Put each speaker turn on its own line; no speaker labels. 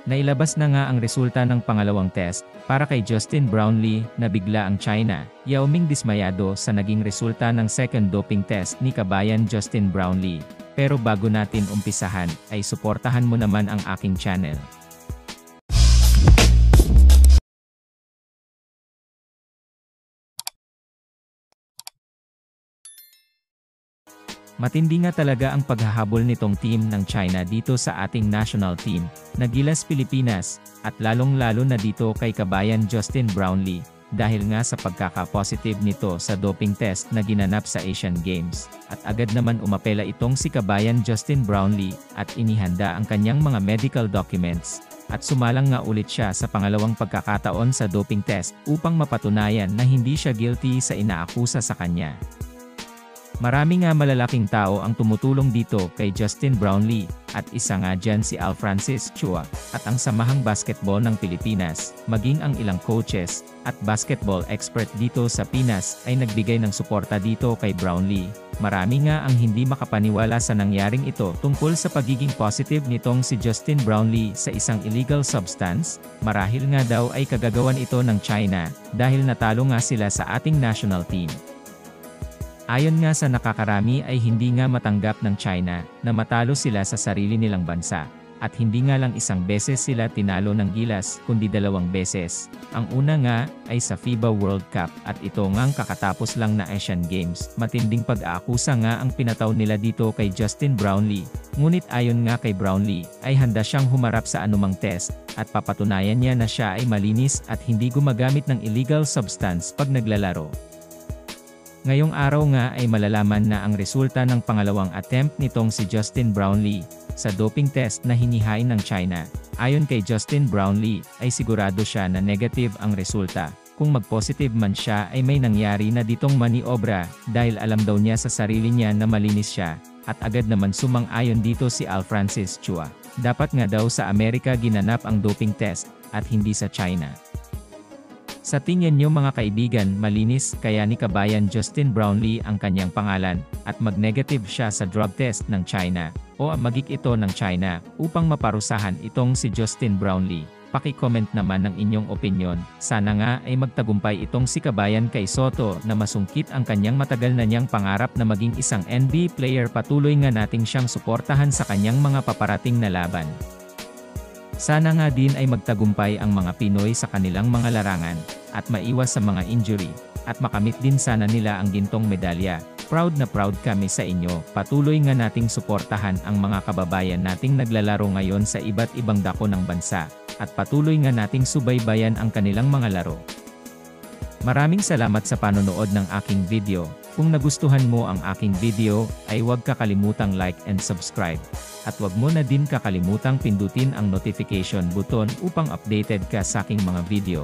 Nailabas na nga ang resulta ng pangalawang test, para kay Justin Brownlee, na bigla ang China. Yao Ming dismayado sa naging resulta ng second doping test ni kabayan Justin Brownlee. Pero bago natin umpisahan, ay suportahan mo naman ang aking channel. Matindi nga talaga ang paghahabol nitong team ng China dito sa ating national team, na Gilas Pilipinas, at lalong-lalo na dito kay kabayan Justin Brownlee, dahil nga sa pagkaka-positive nito sa doping test na ginanap sa Asian Games, at agad naman umapela itong si kabayan Justin Brownlee, at inihanda ang kanyang mga medical documents, at sumalang nga ulit siya sa pangalawang pagkakataon sa doping test, upang mapatunayan na hindi siya guilty sa inaakusa sa kanya. Marami nga malalaking tao ang tumutulong dito kay Justin Brownlee, at isa nga dyan si Al Francis Chua, at ang Samahang Basketball ng Pilipinas, maging ang ilang coaches, at basketball expert dito sa Pinas, ay nagbigay ng suporta dito kay Brownlee. Marami nga ang hindi makapaniwala sa nangyaring ito tungkol sa pagiging positive nitong si Justin Brownlee sa isang illegal substance, marahil nga daw ay kagagawan ito ng China, dahil natalo nga sila sa ating national team. Ayon nga sa nakakarami ay hindi nga matanggap ng China, na matalo sila sa sarili nilang bansa, at hindi nga lang isang beses sila tinalo ng Gilas, kundi 2 beses. Ang una nga, ay sa FIBA World Cup, at ito ngang kakatapos lang na Asian Games. Matinding pag-aakusa nga ang pinataw nila dito kay Justin Brownlee, ngunit ayon nga kay Brownlee, ay handa siyang humarap sa anumang test, at papatunayan niya na siya ay malinis at hindi gumagamit ng illegal substance pag naglalaro. Ngayong araw nga ay malalaman na ang resulta ng pangalawang attempt nitong si Justin Brownlee, sa doping test na hinihain ng China. Ayon kay Justin Brownlee, ay sigurado siya na negative ang resulta. Kung mag-positive man siya ay may nangyari na ditong maniobra, dahil alam daw niya sa sarili niya na malinis siya, at agad naman sumang-ayon dito si Al Francis Chua. Dapat nga daw sa Amerika ginanap ang doping test, at hindi sa China. Sa tingin niyo mga kaibigan, malinis kaya ni kabayan Justin Brownlee ang kanyang pangalan, at mag-negative siya sa drug test ng China, o magik ito ng China, upang maparusahan itong si Justin Brownlee? Paki-comment naman ng inyong opinyon. Sana nga ay magtagumpay itong si kabayan kay Soto na masungkit ang kanyang matagal na niyang pangarap na maging isang NBA player. Patuloy nga nating siyang suportahan sa kanyang mga paparating na laban. Sana nga din ay magtagumpay ang mga Pinoy sa kanilang mga larangan, at maiwas sa mga injury, at makamit din sana nila ang gintong medalya. Proud na proud kami sa inyo. Patuloy nga nating suportahan ang mga kababayan nating naglalaro ngayon sa iba't ibang dako ng bansa, at patuloy nga nating subaybayan ang kanilang mga laro. Maraming salamat sa panonood ng aking video. Kung nagustuhan mo ang aking video, ay huwag kakalimutang like and subscribe. At huwag mo na din kakalimutang pindutin ang notification button upang updated ka sa aking mga video.